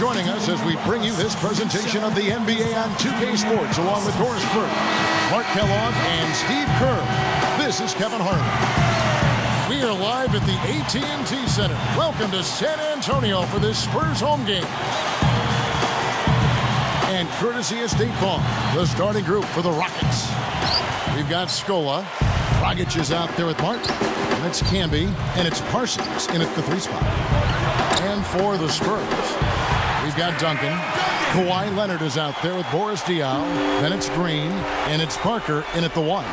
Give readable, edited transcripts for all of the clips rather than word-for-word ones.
joining us as we bring you this presentation of the NBA on 2K Sports, along with Doris Burke, Mark Kellogg, and Steve Kerr. This is Kevin Harlan. We are live at the AT&T Center. Welcome to San Antonio for this Spurs home game. And courtesy of State Farm, the starting group for the Rockets. We've got Scola. Dragic is out there with Martin. And it's Camby. And it's Parsons in at the 3 spot. And for the Spurs, we've got Duncan. Kawhi Leonard is out there with Boris Diaw. Then it's Green. And it's Parker in at the 1.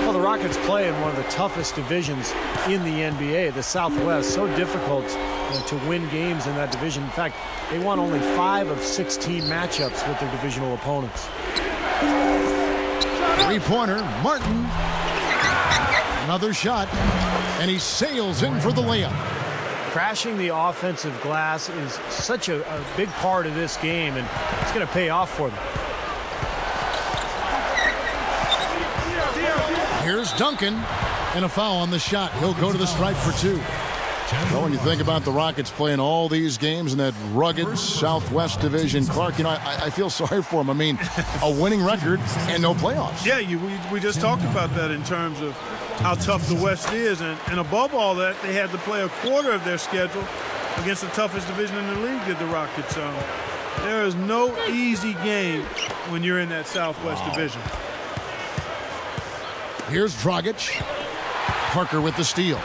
Well, the Rockets play in one of the toughest divisions in the NBA, the Southwest. So difficult to win games in that division. In fact, they won only 5 of 16 matchups with their divisional opponents. Three-pointer, Martin. Another shot, and he sails in for the layup. Crashing the offensive glass is such a big part of this game, and it's going to pay off for them. Here's Duncan, and a foul on the shot. He'll go to the stripe for 2. Well, when you think about the Rockets playing all these games in that rugged Southwest division, Clark, you know, I feel sorry for them. I mean, a winning record and no playoffs. Yeah, we just talked about that in terms of how tough the West is. And above all that, they had to play a quarter of their schedule against the toughest division in the league, did the Rockets. There is no easy game when you're in that Southwest division. Here's Dragic. Parker with the steal.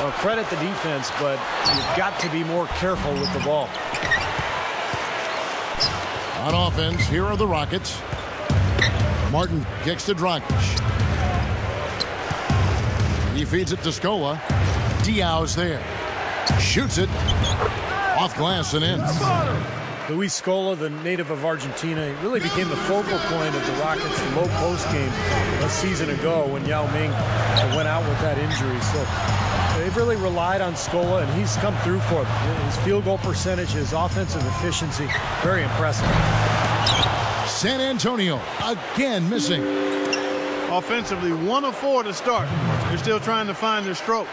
Well, credit the defense, but you've got to be more careful with the ball. On offense, here are the Rockets. Martin kicks to Dragic. He feeds it to Scola. Diaw's there. Shoots it. Off glass and in. Luis Scola, the native of Argentina, really became the focal point of the Rockets' low post game a season ago when Yao Ming went out with that injury. So they've really relied on Scola, and he's come through for them. His field goal percentage, his offensive efficiency, very impressive. San Antonio again missing. Offensively, 1 of 4 to start. They're still trying to find their stroke.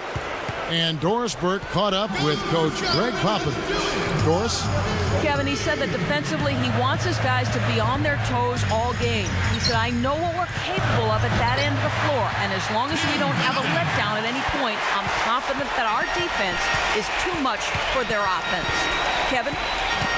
And Doris Burke caught up with Coach Greg Popovich. Doris? Kevin, he said that defensively he wants his guys to be on their toes all game. He said, I know what we're capable of at that end of the floor, and as long as we don't have a letdown at any point, I'm confident that our defense is too much for their offense. Kevin?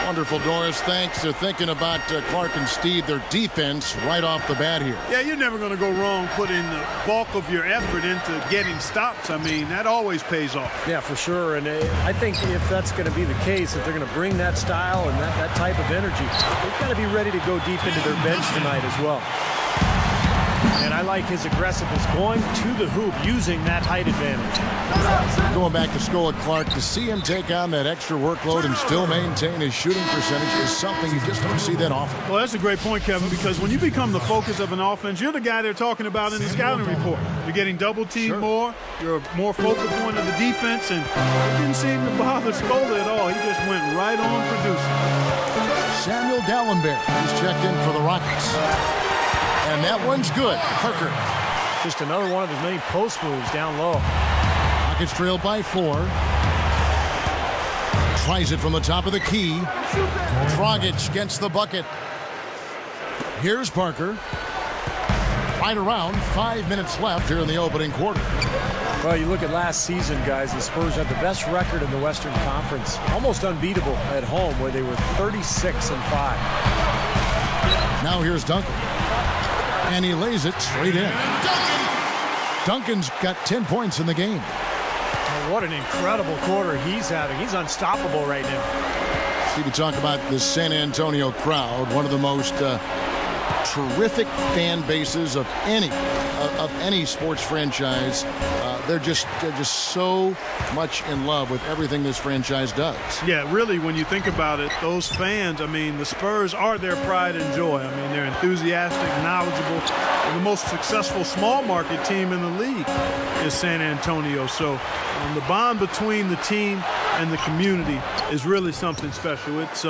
Wonderful, Doris. Thanks. They're thinking about Clark and Steve, their defense right off the bat here. Yeah, you're never going to go wrong putting the bulk of your effort into getting stops. I mean, that always pays off. Yeah, for sure. And I think if that's going to be the case, if they're going to bring that style and that type of energy, they've got to be ready to go deep into their bench tonight as well. And I like his aggressiveness going to the hoop using that height advantage. Going back to Scola, Clark, to see him take on that extra workload and still maintain his shooting percentage is something you just don't see that often. Well, that's a great point, Kevin, because when you become the focus of an offense, you're the guy they're talking about in the scouting report. You're getting double-teamed more. You're a more focal point of the defense, and it didn't seem to bother Scola at all. He just went right on producing. Samuel Dallenberg is checked in for the Rockets. And that one's good. Parker. Just another one of his many post moves down low. Rockets trailed by 4. Tries it from the top of the key. Dragic gets the bucket. Here's Parker. Right around 5 minutes left here in the opening quarter. Well, you look at last season, guys, the Spurs had the best record in the Western Conference. Almost unbeatable at home, where they were 36-5. Now here's Duncan. And he lays it straight in. Duncan's got 10 points in the game. Oh, what an incredible quarter he's having. He's unstoppable right now. Steve, you talk about the San Antonio crowd, one of the most terrific fan bases of any sports franchise. They're just so much in love with everything this franchise does. Yeah, really, when you think about it, those fans, I mean, the Spurs are their pride and joy. I mean, they're enthusiastic, knowledgeable. And the most successful small market team in the league is San Antonio. So the bond between the team and the community is really something special. It's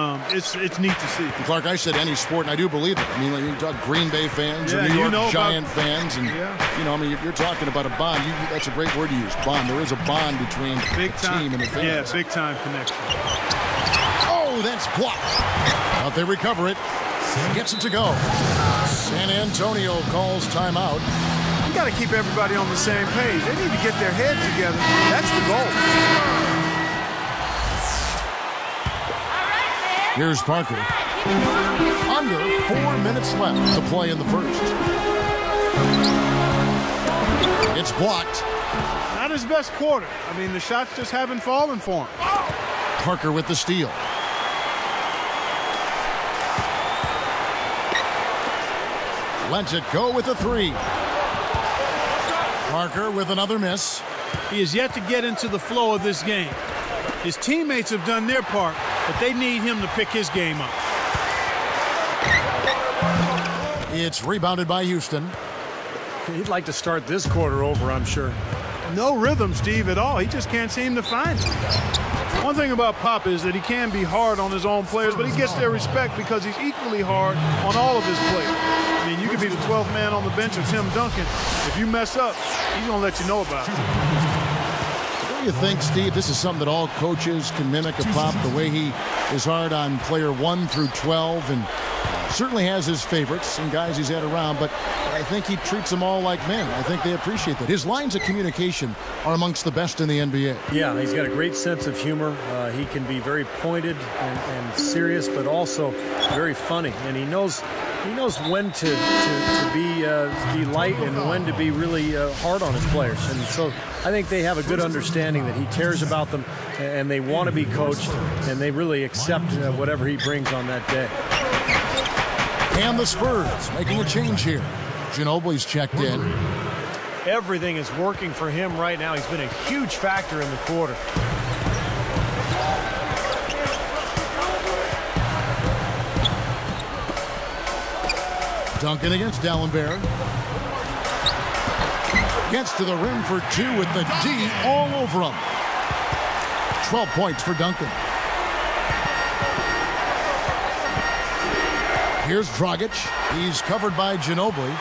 neat to see. Clark, I said any sport, and I do believe it. I mean, like you talk Green Bay fans or New York Giant fans, and you know, I mean, you're talking about a bond. That's a great word to use, bond. There is a bond between the team and the fans. Yeah, big time connection. Oh, It's blocked. But they recover it. Gets it to go. San Antonio calls timeout. You got to keep everybody on the same page. They need to get their head together. That's the goal. Here's Parker. Under 4 minutes left to play in the first. It's blocked. Not his best quarter. I mean, the shots just haven't fallen for him. Parker with the steal. Lets it go with a three. Parker with another miss. He is yet to get into the flow of this game. His teammates have done their part, but they need him to pick his game up. It's rebounded by Houston. He'd like to start this quarter over, I'm sure. No rhythm, Steve, at all. He just can't seem to find it. One thing about Pop is that he can be hard on his own players, but he gets their respect because he's equally hard on all of his players. I mean, you could be the 12th man on the bench of Tim Duncan. If you mess up, he's going to let you know about it. Don't you think, Steve, this is something that all coaches can mimic of Pop, the way he is hard on player 1 through 12, and certainly has his favorites and guys he's had around, but I think he treats them all like men. I think they appreciate that. His lines of communication are amongst the best in the NBA. Yeah, he's got a great sense of humor. He can be very pointed and serious, but also very funny. And he knows when to be light and when to be really hard on his players. And so I think they have a good understanding that he cares about them and they want to be coached and they really accept whatever he brings on that day. And the Spurs making a change here. Ginobili's checked in. Everything is working for him right now. He's been a huge factor in the quarter. Duncan against Dallenberg. Gets to the rim for two with the D all over him. 12 points for Duncan. Here's Dragic. He's covered by Ginobili.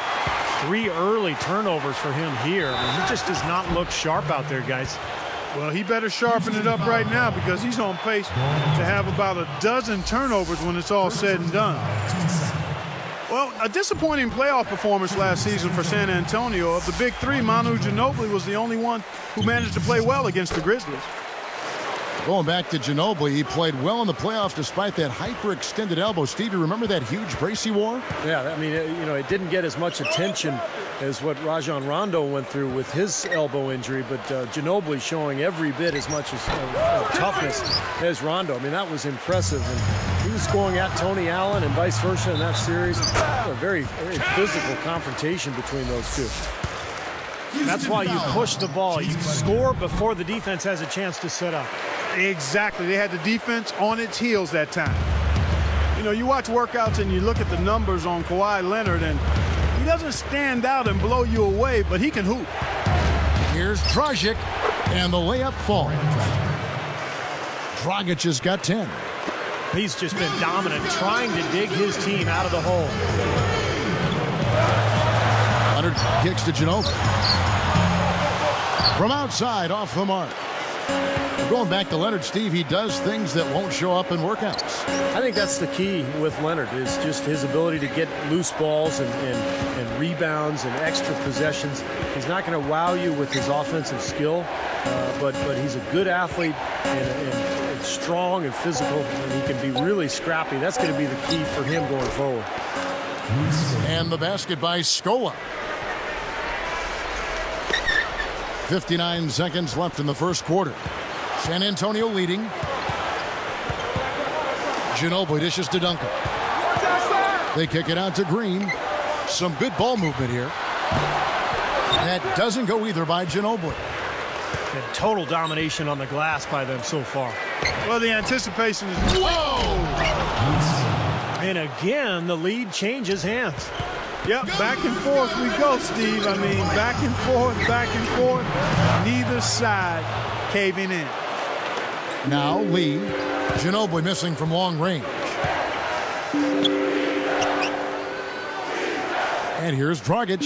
3 early turnovers for him here. I mean, he just does not look sharp out there, guys. Well, he better sharpen it up right now because he's on pace to have about a dozen turnovers when it's all said and done. Well, a disappointing playoff performance last season for San Antonio. Of the big three, Manu Ginobili was the only one who managed to play well against the Grizzlies. Going back to Ginobili, he played well in the playoffs despite that hyperextended elbow. Steve, you remember that huge brace he wore? Yeah, I mean, it didn't get as much attention as what Rajon Rondo went through with his elbow injury, but Ginobili showing every bit as much as toughness as Rondo. I mean, that was impressive. And he was going at Tony Allen and vice versa in that series. A very, very physical confrontation between those two. That's why you push the ball. You score before the defense has a chance to set up. Exactly. They had the defense on its heels that time. You know, you watch workouts and you look at the numbers on Kawhi Leonard, and he doesn't stand out and blow you away, but he can hoop. Here's Dragic, and the layup falls. Dragic has got 10. He's just been dominant, trying to dig his team out of the hole. Leonard kicks to Ginobili. From outside, off the mark. Going back to Leonard, Steve, he does things that won't show up in workouts. I think that's the key with Leonard is just his ability to get loose balls and rebounds and extra possessions. He's not going to wow you with his offensive skill, but he's a good athlete and strong and physical, and he can be really scrappy. That's going to be the key for him going forward. And the basket by Scola. 59 seconds left in the first quarter. San Antonio leading. Ginobili dishes to Duncan. They kick it out to Green. Some good ball movement here. That doesn't go either by Ginobili. And total domination on the glass by them so far. Well, the anticipation is... Whoa! And again, the lead changes hands. Yep, back and forth we go, Steve. I mean, back and forth, neither side caving in. Now Lee. Ginobili missing from long range. And here's Dragic.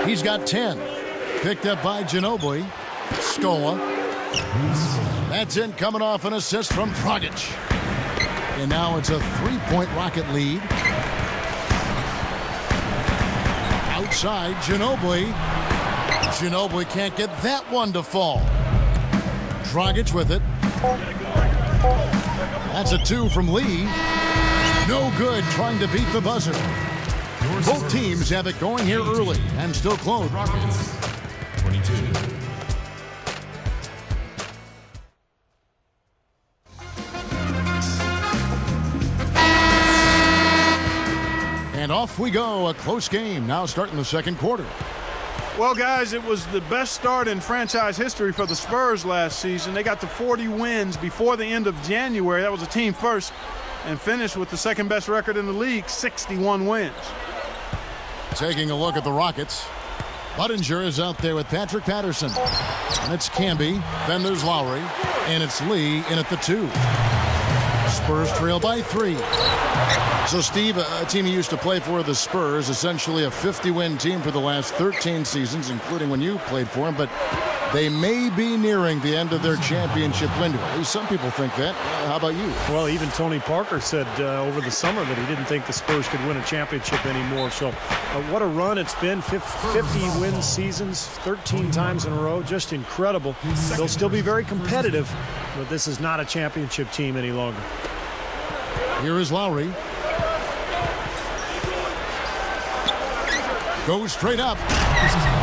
He's got 10. Picked up by Ginobili. Scola. That's it, coming off an assist from Dragic. And now it's a 3-point Rocket lead. Outside, Ginobili. Ginobili can't get that one to fall. Dragic with it. That's a 2 from Lee. No good, trying to beat the buzzer. Both teams have it going here early and still close. Rockets, 22. And off we go, a close game now starting the second quarter. Well, guys, it was the best start in franchise history for the Spurs last season. They got to 40 wins before the end of January. That was a team first, and finished with the second best record in the league, 61 wins. Taking a look at the Rockets. Budinger is out there with Patrick Patterson. And it's Camby. Then there's Lowry. And it's Lee in at the 2. Spurs trail by 3. So, Steve, a team you used to play for, the Spurs, essentially a 50-win team for the last 13 seasons, including when you played for them, but they may be nearing the end of their championship window. At least some people think that. How about you? Well, even Tony Parker said over the summer that he didn't think the Spurs could win a championship anymore. So what a run it's been. 50-win seasons, 13 times in a row. Just incredible. They'll still be very competitive, but this is not a championship team any longer. Here is Lowry. Goes straight up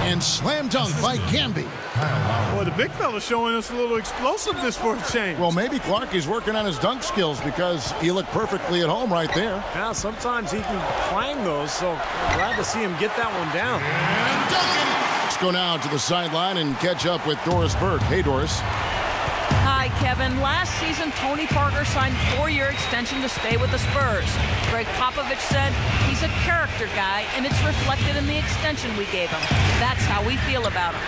and slam dunk by Camby. Boy, the big fella showing us a little explosiveness for a change. Well, maybe Clark is working on his dunk skills because he looked perfectly at home right there. Yeah, sometimes he can clang those, so glad to see him get that one down. Let's go now to the sideline and catch up with Doris Burke. Hey, Doris. Hi, Kevin. Last season, Tony Parker signed a 4-year extension to stay with the Spurs. Greg Popovich said he's a character guy, and it's reflected in the extension we gave him. That's how we feel about him.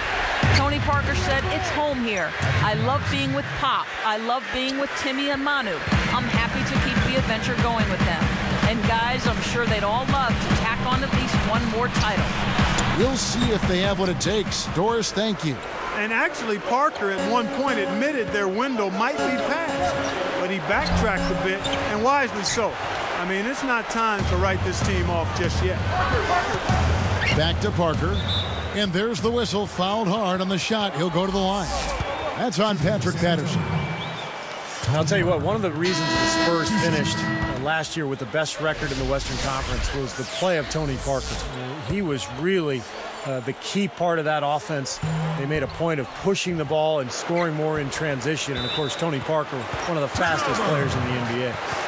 Tony Parker said, it's home here. I love being with Pop. I love being with Timmy and Manu. I'm happy to keep the adventure going with them. And guys, I'm sure they'd all love to tack on at least one more title. We'll see if they have what it takes. Doris, thank you. And actually, Parker at one point admitted their window might be past, but he backtracked a bit, and wisely so. I mean, it's not time to write this team off just yet. Back to Parker, and there's the whistle. Fouled hard on the shot. He'll go to the line. That's on Patrick Patterson. I'll tell you what, one of the reasons the Spurs finished last year with the best record in the Western Conference was the play of Tony Parker. He was really the key part of that offense. They made a point of pushing the ball and scoring more in transition. And, of course, Tony Parker, one of the fastest players in the NBA.